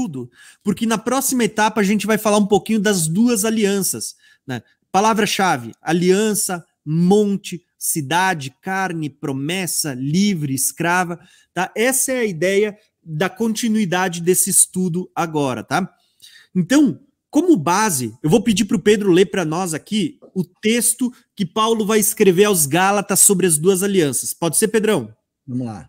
estudo, porque na próxima etapa a gente vai falar um pouquinho das duas alianças, né? Palavra-chave: aliança, monte, cidade, carne, promessa, livre, escrava, tá? Essa é a ideia da continuidade desse estudo agora, tá? Então, como base, eu vou pedir para o Pedro ler para nós aqui o texto que Paulo vai escrever aos Gálatas sobre as duas alianças. Pode ser, Pedrão? Vamos lá.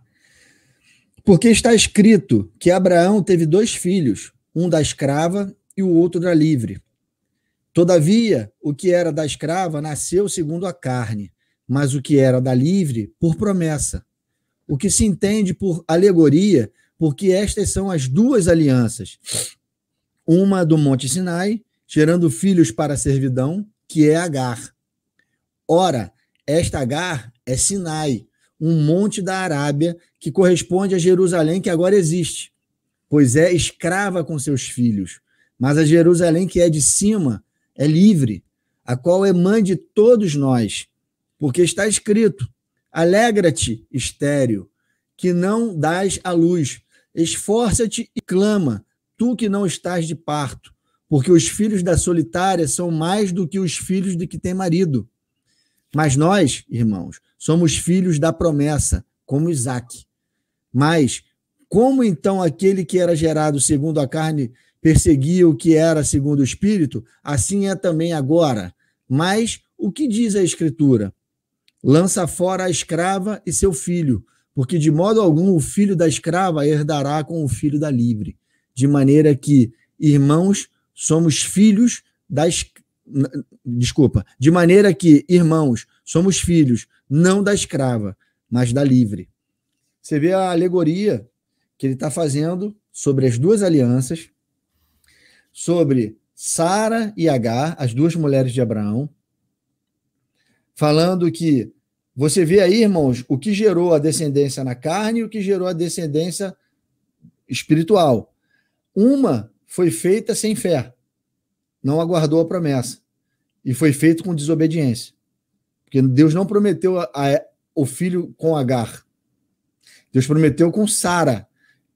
Porque está escrito que Abraão teve 2 filhos, um da escrava e o outro da livre. Todavia, o que era da escrava nasceu segundo a carne, mas o que era da livre, por promessa. O que se entende por alegoria, porque estas são as duas alianças. Uma do Monte Sinai, gerando filhos para a servidão, que é Agar. Ora, esta Agar é Sinai, um monte da Arábia que corresponde a Jerusalém que agora existe, pois é escrava com seus filhos. Mas a Jerusalém que é de cima é livre, a qual é mãe de todos nós, porque está escrito: alegra-te, estéril, que não dás à luz, esforça-te e clama, tu que não estás de parto, porque os filhos da solitária são mais do que os filhos de que tem marido. Mas nós, irmãos, somos filhos da promessa, como Isaque. Mas como então aquele que era gerado segundo a carne perseguia o que era segundo o Espírito, assim é também agora. Mas o que diz a Escritura? Lança fora a escrava e seu filho, porque de modo algum o filho da escrava herdará com o filho da livre. De maneira que, irmãos, somos filhos de maneira que, irmãos, somos filhos, não da escrava, mas da livre. Você vê a alegoria que ele está fazendo sobre as duas alianças, sobre Sara e Agar, as duas mulheres de Abraão, falando que você vê aí, irmãos, o que gerou a descendência na carne e o que gerou a descendência espiritual. Uma foi feita sem fé, não aguardou a promessa, e foi feito com desobediência. Porque Deus não prometeu o filho com Agar. Deus prometeu com Sara.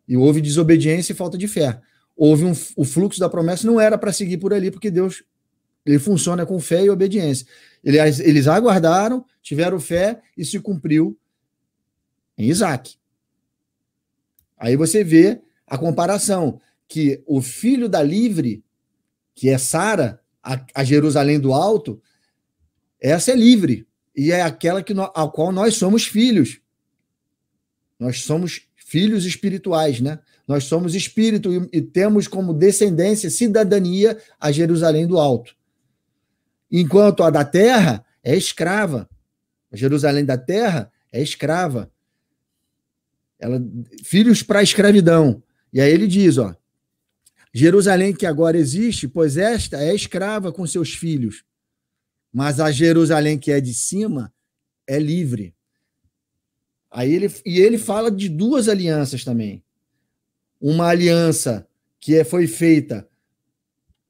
E houve desobediência e falta de fé. Houve o fluxo da promessa, não era para seguir por ali, porque Deus ele funciona com fé e obediência. Eles aguardaram, tiveram fé e se cumpriu em Isaque. Aí você vê a comparação, que o filho da livre, que é Sara, a Jerusalém do Alto, essa é livre, e é aquela a qual nós somos filhos. Nós somos filhos espirituais, né? Nós somos espírito e temos como descendência, cidadania, a Jerusalém do Alto. Enquanto a da terra é escrava. A Jerusalém da terra é escrava. Filhos para a escravidão. E aí ele diz, ó, Jerusalém que agora existe, pois esta é escrava com seus filhos, mas a Jerusalém que é de cima é livre. Aí ele fala de duas alianças também. Uma aliança que foi feita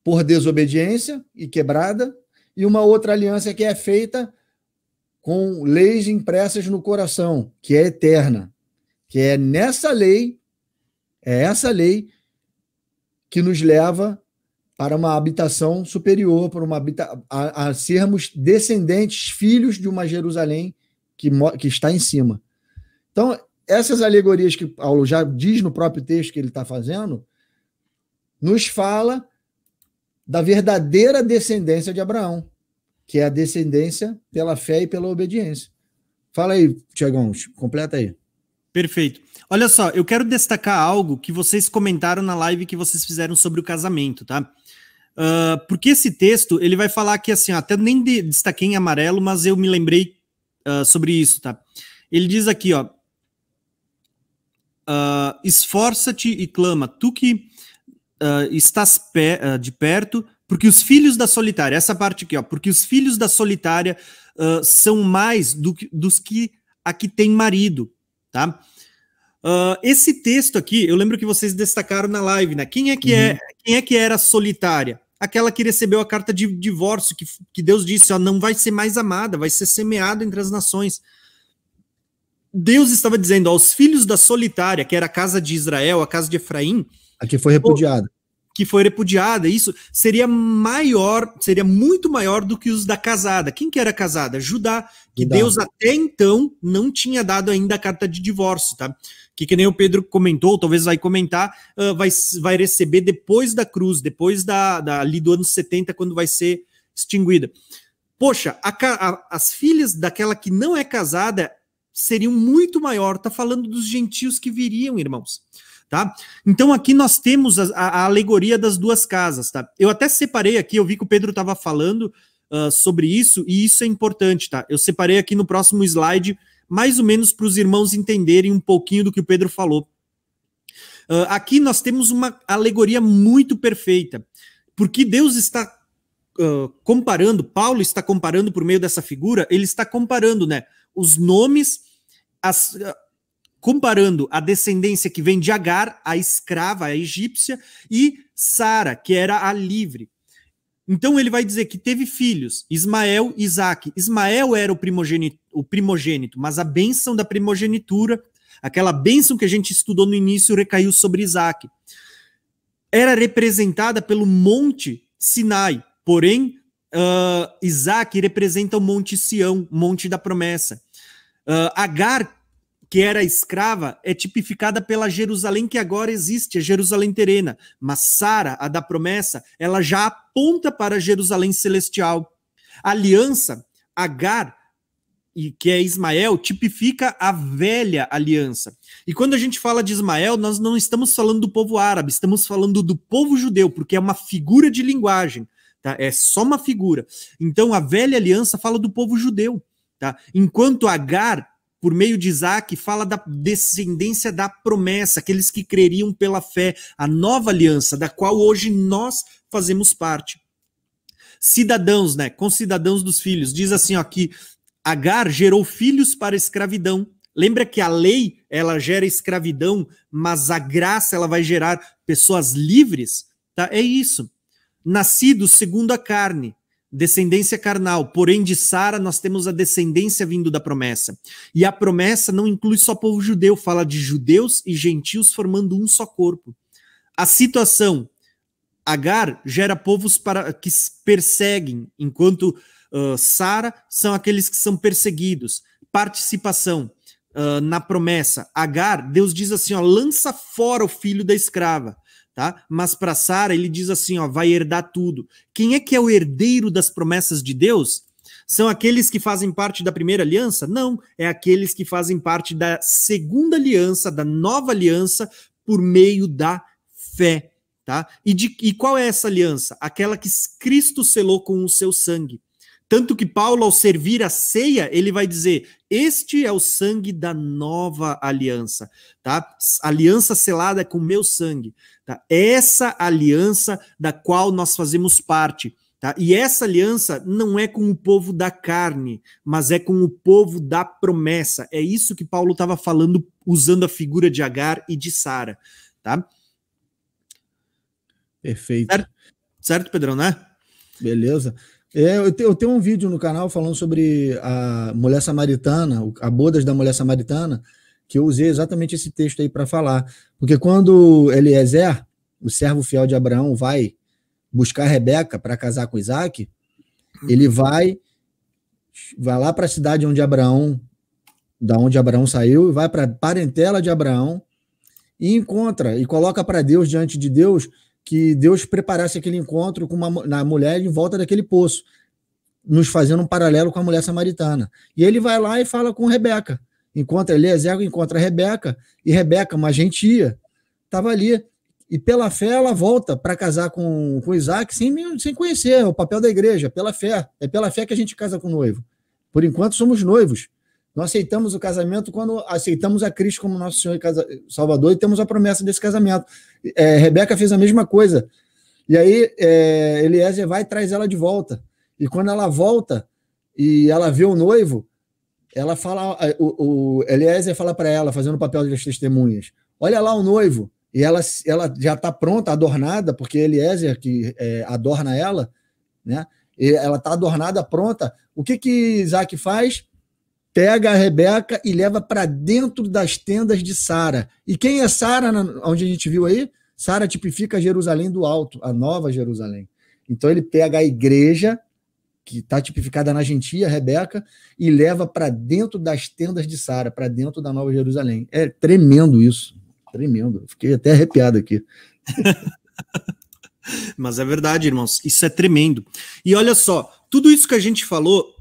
por desobediência e quebrada, e uma outra aliança que é feita com leis impressas no coração, que é eterna, que é nessa lei, é essa lei que nos leva para uma habitação superior, para a sermos descendentes, filhos de uma Jerusalém que está em cima. Então, essas alegorias que Paulo já diz no próprio texto que ele está fazendo, nos fala da verdadeira descendência de Abraão, que é a descendência pela fé e pela obediência. Fala aí, Tiagão, completa aí. Perfeito. Olha só, eu quero destacar algo que vocês comentaram na live que vocês fizeram sobre o casamento, tá? Porque esse texto, ele vai falar que, assim, até nem destaquei em amarelo, mas eu me lembrei sobre isso, tá? Ele diz aqui, ó, esforça-te e clama, tu que estás de perto, porque os filhos da solitária, essa parte aqui, ó, porque os filhos da solitária são mais dos que aqui tem marido, tá? Esse texto aqui, eu lembro que vocês destacaram na live, né? Quem é que era solitária? Aquela que recebeu a carta de divórcio, que Deus disse, ó, não vai ser mais amada, vai ser semeada entre as nações. Deus estava dizendo, ó, os filhos da solitária, que era a casa de Israel, a casa de Efraim, A que foi repudiada. Que foi repudiada, isso seria muito maior do que os da casada. Quem que era casada? Judá, que Judá. Deus até então não tinha dado ainda a carta de divórcio, tá? Que nem o Pedro comentou, talvez vai comentar, vai receber depois da cruz, depois ali do ano 70, quando vai ser extinguida. Poxa, as filhas daquela que não é casada seriam muito maior, tá falando dos gentios que viriam, irmãos. Tá? Então aqui nós temos a alegoria das duas casas, tá? Eu até separei aqui, eu vi que o Pedro estava falando sobre isso, e isso é importante, tá? Eu separei aqui no próximo slide, mais ou menos para os irmãos entenderem um pouquinho do que o Pedro falou. Aqui nós temos uma alegoria muito perfeita, porque Deus está comparando, Paulo está comparando por meio dessa figura, ele está comparando, né, os nomes, comparando a descendência que vem de Agar, a escrava, a egípcia, e Sara, que era a livre. Então ele vai dizer que teve filhos, Ismael e Isaque. Ismael era o primogênito, mas a bênção da primogenitura, aquela bênção que a gente estudou no início, recaiu sobre Isaque. Era representada pelo Monte Sinai, porém Isaque representa o Monte Sião, Monte da Promessa. Agar, que era escrava, é tipificada pela Jerusalém que agora existe, a Jerusalém terrena. Mas Sara, a da promessa, ela já aponta para a Jerusalém celestial. A aliança, Agar, que é Ismael, tipifica a velha aliança. E quando a gente fala de Ismael, nós não estamos falando do povo árabe, estamos falando do povo judeu, porque é uma figura de linguagem, tá? É só uma figura. Então a velha aliança fala do povo judeu, tá? Enquanto Agar, por meio de Isaque, fala da descendência da promessa, aqueles que creriam pela fé, a nova aliança, da qual hoje nós fazemos parte. Cidadãos, né, concidadãos dos filhos, diz assim, ó, que Agar gerou filhos para a escravidão. Lembra que a lei, ela gera escravidão, mas a graça, ela vai gerar pessoas livres? Tá? É isso. Nascidos segundo a carne, descendência carnal, porém de Sara nós temos a descendência vindo da promessa. E a promessa não inclui só povo judeu, fala de judeus e gentios formando um só corpo. A situação, Agar gera povos que perseguem, enquanto Sara são aqueles que são perseguidos. Participação na promessa. Agar, Deus diz assim, ó, lança fora o filho da escrava. Tá? Mas para Sara ele diz assim, ó, vai herdar tudo. Quem é o herdeiro das promessas de Deus? São aqueles que fazem parte da primeira aliança? Não, é aqueles que fazem parte da segunda aliança, da nova aliança, por meio da fé. Tá? E qual é essa aliança? Aquela que Cristo selou com o seu sangue. Tanto que Paulo, ao servir a ceia, ele vai dizer, este é o sangue da nova aliança, tá? Aliança selada com meu sangue, tá? Essa aliança da qual nós fazemos parte, tá? E essa aliança não é com o povo da carne, mas é com o povo da promessa. É isso que Paulo estava falando, usando a figura de Agar e de Sara, tá? Perfeito. Certo, Pedrão, né? Beleza. Eu tenho um vídeo no canal falando sobre a mulher samaritana, a bodas da mulher samaritana, que eu usei exatamente esse texto aí para falar. Porque quando Eliezer, o servo fiel de Abraão, vai buscar Rebeca para casar com Isaque, ele vai lá para a cidade da onde Abraão saiu, vai para a parentela de Abraão e encontra, e coloca para Deus, diante de Deus, que Deus preparasse aquele encontro com na mulher em volta daquele poço, nos fazendo um paralelo com a mulher samaritana. E ele vai lá e fala com Rebeca. Eliezer encontra Rebeca, e Rebeca, uma gentia, estava ali. E pela fé ela volta para casar com Isaque sem conhecer, é o papel da igreja, pela fé. É pela fé que a gente casa com o noivo. Por enquanto somos noivos. Nós aceitamos o casamento quando aceitamos a Cristo como nosso Senhor e Salvador e temos a promessa desse casamento. Rebeca fez a mesma coisa. E aí Eliezer vai e traz ela de volta. E quando ela volta e ela vê o noivo, ela fala, o Eliezer fala para ela, fazendo o papel das testemunhas, olha lá o noivo. E ela já está pronta, adornada, porque Eliezer que adorna ela, né? E ela está adornada, pronta. O que Isaque faz? Pega a Rebeca e leva para dentro das tendas de Sara. E quem é Sara, onde a gente viu aí? Sara tipifica Jerusalém do alto, a nova Jerusalém. Então ele pega a igreja, que está tipificada na gentia, Rebeca, e leva para dentro das tendas de Sara, para dentro da nova Jerusalém. É tremendo isso, tremendo. Fiquei até arrepiado aqui. Mas é verdade, irmãos, isso é tremendo. E olha só, tudo isso que a gente falou,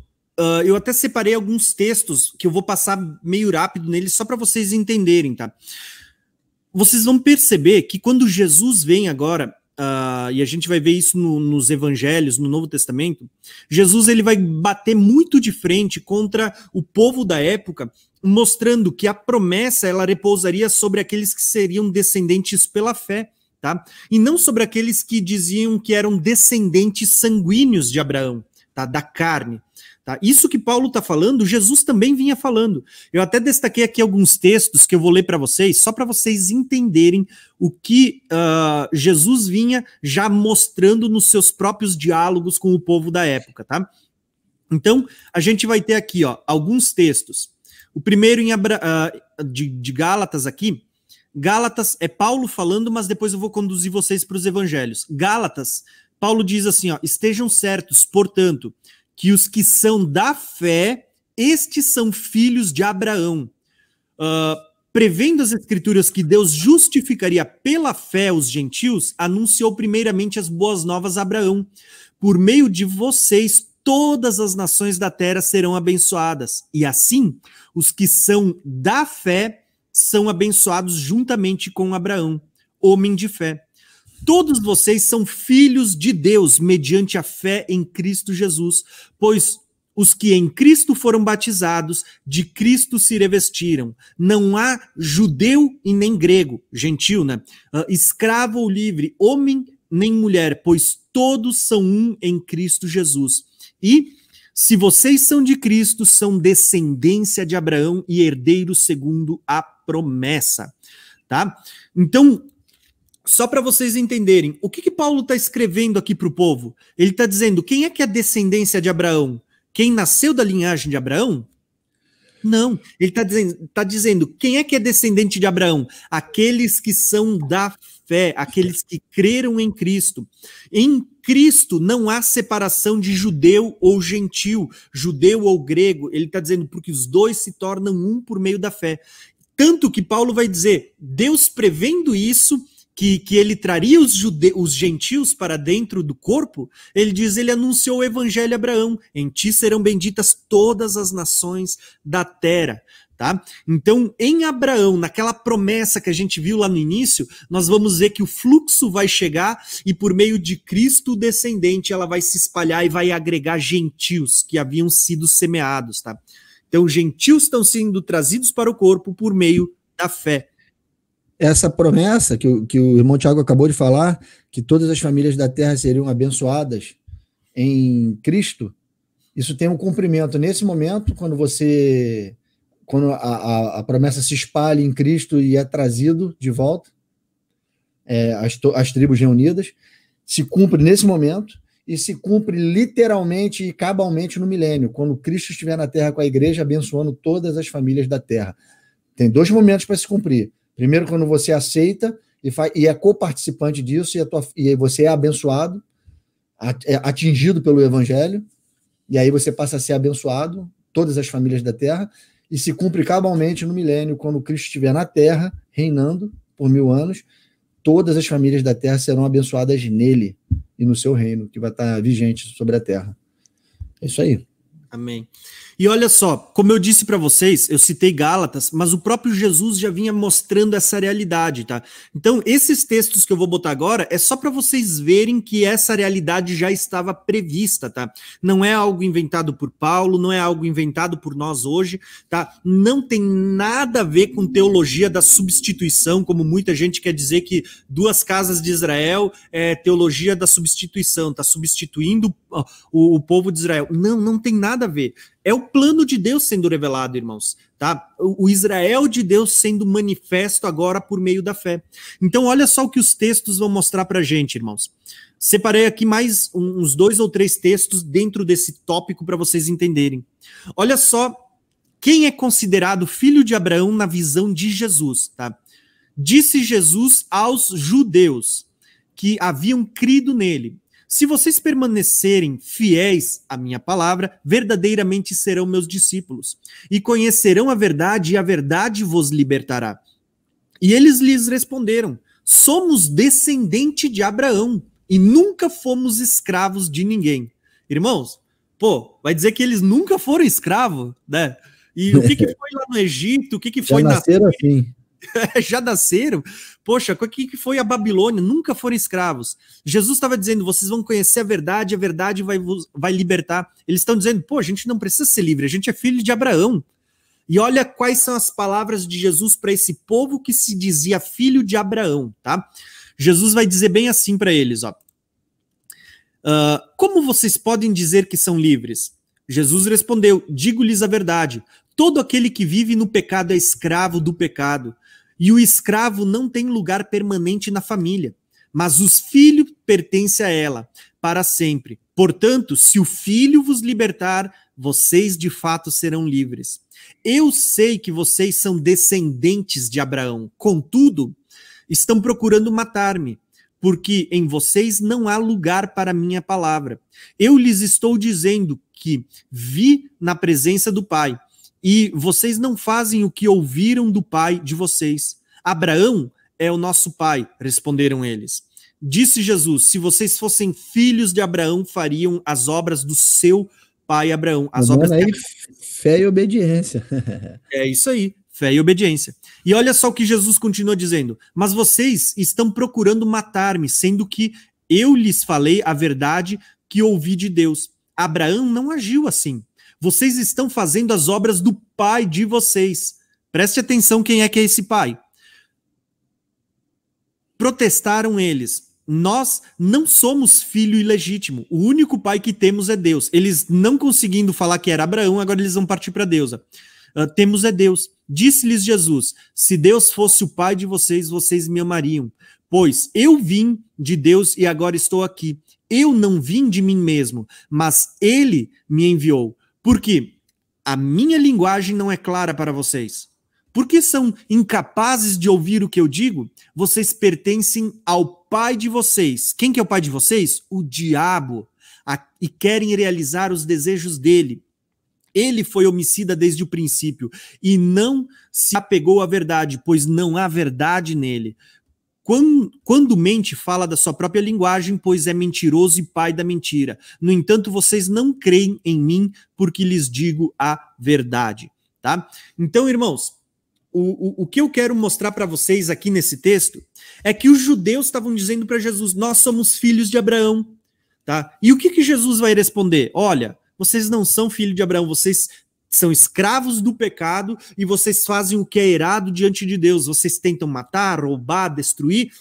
eu até separei alguns textos que eu vou passar meio rápido neles só para vocês entenderem, tá? Vocês vão perceber que quando Jesus vem agora, e a gente vai ver isso nos evangelhos, no Novo Testamento, Jesus ele vai bater muito de frente contra o povo da época, mostrando que a promessa ela repousaria sobre aqueles que seriam descendentes pela fé, tá? E não sobre aqueles que diziam que eram descendentes sanguíneos de Abraão, tá? Da carne. Tá? Isso que Paulo está falando, Jesus também vinha falando. Eu até destaquei aqui alguns textos que eu vou ler para vocês, só para vocês entenderem o que Jesus vinha já mostrando nos seus próprios diálogos com o povo da época. Tá? Então, a gente vai ter aqui alguns textos. O primeiro de Gálatas aqui. Gálatas é Paulo falando, mas depois eu vou conduzir vocês para os evangelhos. Gálatas, Paulo diz assim, estejam certos, portanto, que os que são da fé, estes são filhos de Abraão. Prevendo as escrituras que Deus justificaria pela fé os gentios, anunciou primeiramente as boas novas a Abraão. Por meio de vocês, todas as nações da terra serão abençoadas. E assim, os que são da fé são abençoados juntamente com Abraão, homem de fé. Todos vocês são filhos de Deus, mediante a fé em Cristo Jesus, pois os que em Cristo foram batizados, de Cristo se revestiram. Não há judeu e nem grego, gentil, né? Escravo ou livre, homem nem mulher, pois todos são um em Cristo Jesus. E, se vocês são de Cristo, são descendência de Abraão e herdeiros segundo a promessa. Tá? Então, só para vocês entenderem, o que Paulo está escrevendo aqui para o povo? Ele está dizendo, quem é que é a descendência de Abraão? Quem nasceu da linhagem de Abraão? Não, ele está dizendo, quem é que é descendente de Abraão? Aqueles que são da fé, aqueles que creram em Cristo. Em Cristo não há separação de judeu ou gentil, judeu ou grego. Ele está dizendo, porque os dois se tornam um por meio da fé. Tanto que Paulo vai dizer, Deus prevendo isso, que ele traria os gentios para dentro do corpo, ele diz, ele anunciou o evangelho a Abraão, em ti serão benditas todas as nações da terra. Tá? Então, em Abraão, naquela promessa que a gente viu lá no início, nós vamos ver que o fluxo vai chegar e por meio de Cristo, o descendente, ela vai se espalhar e vai agregar gentios que haviam sido semeados. Tá? Então, gentios estão sendo trazidos para o corpo por meio da fé. Essa promessa que o irmão Tiago acabou de falar, que todas as famílias da terra seriam abençoadas em Cristo, isso tem um cumprimento. Nesse momento, quando a promessa se espalha em Cristo e é trazido de volta, as tribos reunidas, se cumpre nesse momento e se cumpre literalmente e cabalmente no milênio, quando Cristo estiver na terra com a igreja, abençoando todas as famílias da terra. Tem 2 momentos para se cumprir. Primeiro, quando você aceita e é coparticipante disso, e você é abençoado, atingido pelo evangelho, e aí você passa a ser abençoado, todas as famílias da terra, e se cumpre cabalmente no milênio, quando Cristo estiver na terra, reinando por 1000 anos, todas as famílias da terra serão abençoadas nele e no seu reino, que vai estar vigente sobre a terra. É isso aí. Amém. E olha só, como eu disse para vocês, eu citei Gálatas, mas o próprio Jesus já vinha mostrando essa realidade, tá? Então, esses textos que eu vou botar agora é só para vocês verem que essa realidade já estava prevista, tá? Não é algo inventado por Paulo, não é algo inventado por nós hoje, tá? Não tem nada a ver com teologia da substituição, como muita gente quer dizer que 2 casas de Israel é teologia da substituição, tá substituindo o povo de Israel. Não, não tem nada a ver. É o plano de Deus sendo revelado, irmãos, tá? O Israel de Deus sendo manifesto agora por meio da fé. Então, olha só o que os textos vão mostrar pra gente, irmãos. Separei aqui mais uns 2 ou 3 textos dentro desse tópico para vocês entenderem. Olha só quem é considerado filho de Abraão na visão de Jesus, tá? Disse Jesus aos judeus que haviam crido nele: se vocês permanecerem fiéis à minha palavra, verdadeiramente serão meus discípulos, e conhecerão a verdade, e a verdade vos libertará. E eles lhes responderam: somos descendente de Abraão, e nunca fomos escravos de ninguém. Irmãos, pô, vai dizer que eles nunca foram escravos, né? E o que foi lá no Egito? O que foi na Síria? Assim. Já nasceram? Poxa, o que foi a Babilônia? Nunca foram escravos. Jesus estava dizendo, vocês vão conhecer a verdade vai libertar. Eles estão dizendo, pô, a gente não precisa ser livre, a gente é filho de Abraão. E olha quais são as palavras de Jesus para esse povo que se dizia filho de Abraão, tá? Jesus vai dizer bem assim para eles, ó. Como vocês podem dizer que são livres? Jesus respondeu, digo-lhes a verdade, todo aquele que vive no pecado é escravo do pecado, e o escravo não tem lugar permanente na família, mas os filhos pertencem a ela, para sempre. Portanto, se o filho vos libertar, vocês de fato serão livres. Eu sei que vocês são descendentes de Abraão, contudo, estão procurando matar-me, porque em vocês não há lugar para a minha palavra. Eu lhes estou dizendo que vi na presença do Pai, e vocês não fazem o que ouviram do pai de vocês. Abraão é o nosso pai, responderam eles. Disse Jesus, se vocês fossem filhos de Abraão, fariam as obras do seu pai Abraão. As obras aí, fé e obediência. É isso aí, fé e obediência. E olha só o que Jesus continua dizendo. Mas vocês estão procurando matar-me, sendo que eu lhes falei a verdade que ouvi de Deus. Abraão não agiu assim. Vocês estão fazendo as obras do pai de vocês. Preste atenção quem é que é esse pai. Protestaram eles. Nós não somos filho ilegítimo. O único pai que temos é Deus. Eles não conseguindo falar que era Abraão, agora eles vão partir para Deus. Temos é Deus. Disse-lhes Jesus, se Deus fosse o pai de vocês, vocês me amariam. Pois eu vim de Deus e agora estou aqui. Eu não vim de mim mesmo, mas ele me enviou. Porque a minha linguagem não é clara para vocês. Porque são incapazes de ouvir o que eu digo? Vocês pertencem ao pai de vocês. Quem que é o pai de vocês? O diabo. E querem realizar os desejos dele. Ele foi homicida desde o princípio e não se apegou à verdade, pois não há verdade nele. Quando mente, fala da sua própria linguagem, pois é mentiroso e pai da mentira. No entanto, vocês não creem em mim, porque lhes digo a verdade. Tá? Então, irmãos, o que eu quero mostrar para vocês aqui nesse texto é que os judeus estavam dizendo para Jesus, nós somos filhos de Abraão. Tá? E o que Jesus vai responder? Olha, vocês não são filhos de Abraão, vocês são escravos do pecado e vocês fazem o que é errado diante de Deus. Vocês tentam matar, roubar, destruir.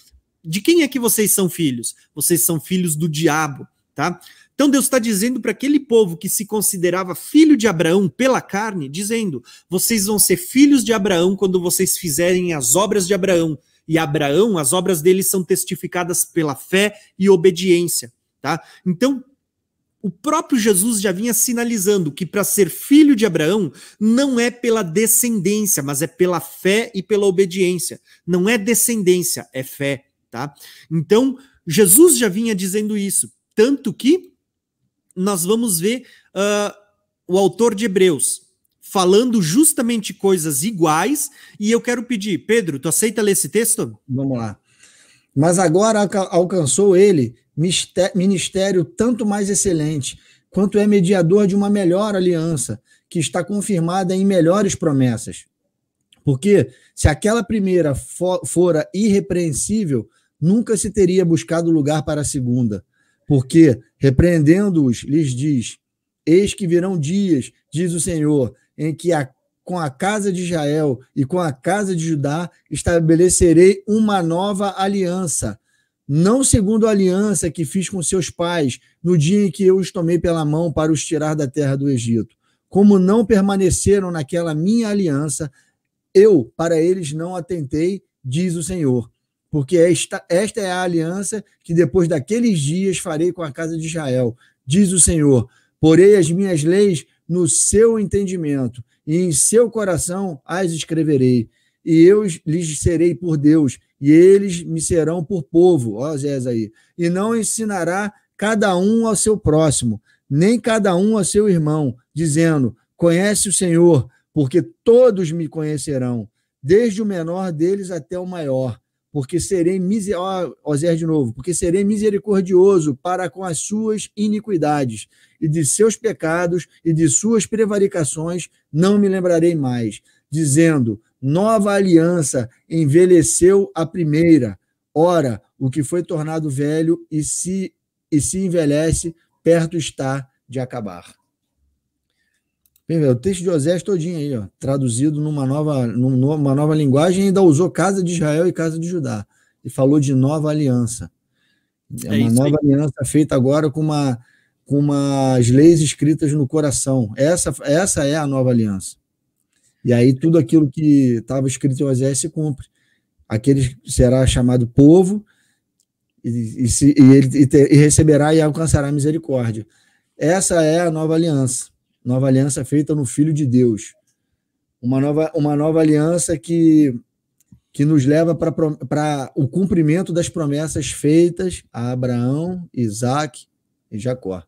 De quem é que vocês são filhos? Vocês são filhos do diabo, tá? Então Deus está dizendo para aquele povo que se considerava filho de Abraão pela carne, dizendo, vocês vão ser filhos de Abraão quando vocês fizerem as obras de Abraão. E Abraão, as obras dele são testificadas pela fé e obediência, tá? Então, o próprio Jesus já vinha sinalizando que para ser filho de Abraão não é pela descendência, mas é pela fé e pela obediência. Não é descendência, é fé, tá? Então, Jesus já vinha dizendo isso. Tanto que nós vamos ver o autor de Hebreus falando justamente coisas iguais. E eu quero pedir, Pedro, tu aceita ler esse texto? Vamos lá. Mas agora alcançou ele ministério tanto mais excelente, quanto é mediador de uma melhor aliança, que está confirmada em melhores promessas. Porque se aquela primeira fora irrepreensível, nunca se teria buscado lugar para a segunda. Porque, repreendendo-os, lhes diz, eis que virão dias, diz o Senhor, em que com a casa de Israel e com a casa de Judá estabelecerei uma nova aliança, não segundo a aliança que fiz com seus pais no dia em que eu os tomei pela mão para os tirar da terra do Egito. Como não permaneceram naquela minha aliança, eu para eles não atentei, diz o Senhor. Porque esta é a aliança que depois daqueles dias farei com a casa de Israel, diz o Senhor. Porei as minhas leis no seu entendimento, e em seu coração as escreverei. e eu lhes serei por Deus, e eles me serão por povo. Ó, Osés aí. E não ensinará cada um ao seu próximo, nem cada um ao seu irmão, dizendo: conhece o Senhor, porque todos me conhecerão, desde o menor deles até o maior, porque serei Osés de novo, porque serei misericordioso para com as suas iniquidades, e de seus pecados e de suas prevaricações não me lembrarei mais, dizendo: nova aliança envelheceu a primeira. Ora, o que foi tornado velho e se envelhece, perto está de acabar. O texto de Osés todinho aí, ó, traduzido numa nova linguagem, e ainda usou casa de Israel e casa de Judá. E falou de nova aliança. É uma nova aliança feita agora com umas leis escritas no coração. Essa é a nova aliança. E aí tudo aquilo que estava escrito em Osés se cumpre. Aquele será chamado povo e receberá e alcançará misericórdia. Essa é a nova aliança. Nova aliança feita no Filho de Deus. Uma nova aliança que nos leva para o cumprimento das promessas feitas a Abraão, Isaac e Jacó.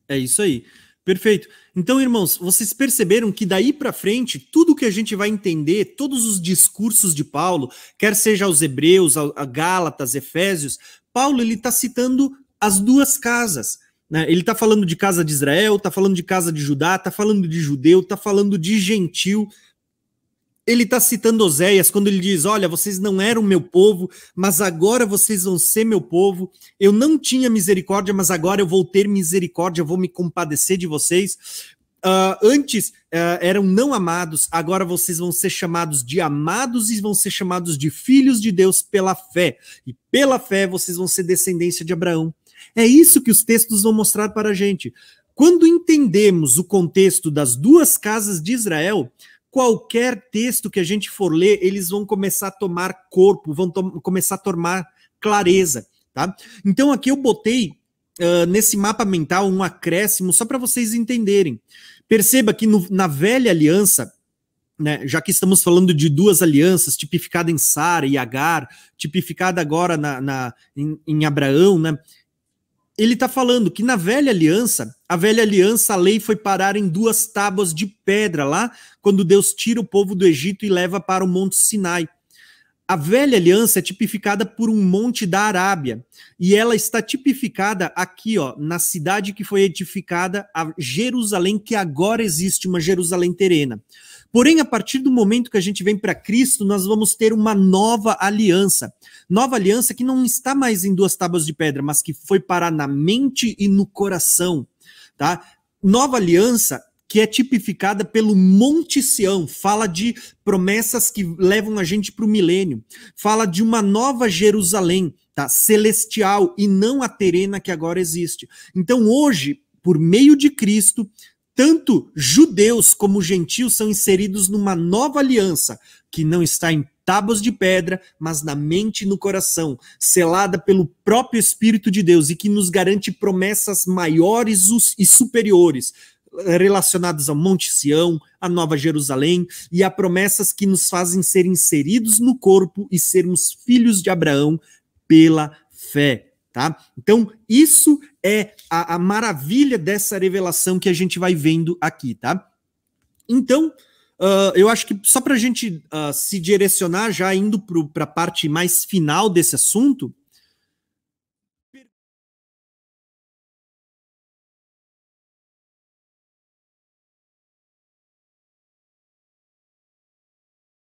É isso aí. Perfeito. Então, irmãos, vocês perceberam que daí para frente, tudo que a gente vai entender, todos os discursos de Paulo, quer seja aos Hebreus, a Gálatas, Efésios, Paulo ele está citando as duas casas. Né? Ele está falando de casa de Israel, está falando de casa de Judá, está falando de judeu, está falando de gentil. Ele está citando Oséias quando ele diz: olha, vocês não eram meu povo, mas agora vocês vão ser meu povo. Eu não tinha misericórdia, mas agora eu vou ter misericórdia, eu vou me compadecer de vocês. Antes eram não amados, agora vocês vão ser chamados de amados e vão ser chamados de filhos de Deus pela fé. E pela fé vocês vão ser descendência de Abraão. É isso que os textos vão mostrar para a gente. Quando entendemos o contexto das duas casas de Israel, qualquer texto que a gente for ler, eles vão começar a tomar corpo, vão começar a tomar clareza, tá? Então aqui eu botei nesse mapa mental um acréscimo só para vocês entenderem. Perceba que na velha aliança, né, já que estamos falando de duas alianças, tipificada em Sara e Agar, tipificada agora em Abraão, né? Ele está falando que na velha aliança, a lei foi parar em duas tábuas de pedra lá, quando Deus tira o povo do Egito e leva para o Monte Sinai. A velha aliança é tipificada por um monte da Arábia, e ela está tipificada aqui, ó, na cidade que foi edificada, a Jerusalém, que agora existe uma Jerusalém terrena. Porém, a partir do momento que a gente vem para Cristo, nós vamos ter uma nova aliança. Nova aliança que não está mais em duas tábuas de pedra, mas que foi parar na mente e no coração. Tá? Nova aliança que é tipificada pelo Monte Sião, fala de promessas que levam a gente para o milênio. Fala de uma nova Jerusalém, tá? Celestial, e não a terrena que agora existe. Então, hoje, por meio de Cristo, tanto judeus como gentios são inseridos numa nova aliança, que não está em tábuas de pedra, mas na mente e no coração, selada pelo próprio Espírito de Deus, e que nos garante promessas maiores e superiores, relacionadas ao Monte Sião, à Nova Jerusalém, e a promessas que nos fazem ser inseridos no corpo e sermos filhos de Abraão pela fé. Tá? Então, isso é a maravilha dessa revelação que a gente vai vendo aqui. Tá? Então, eu acho que só para a gente se direcionar, já indo para a parte mais final desse assunto,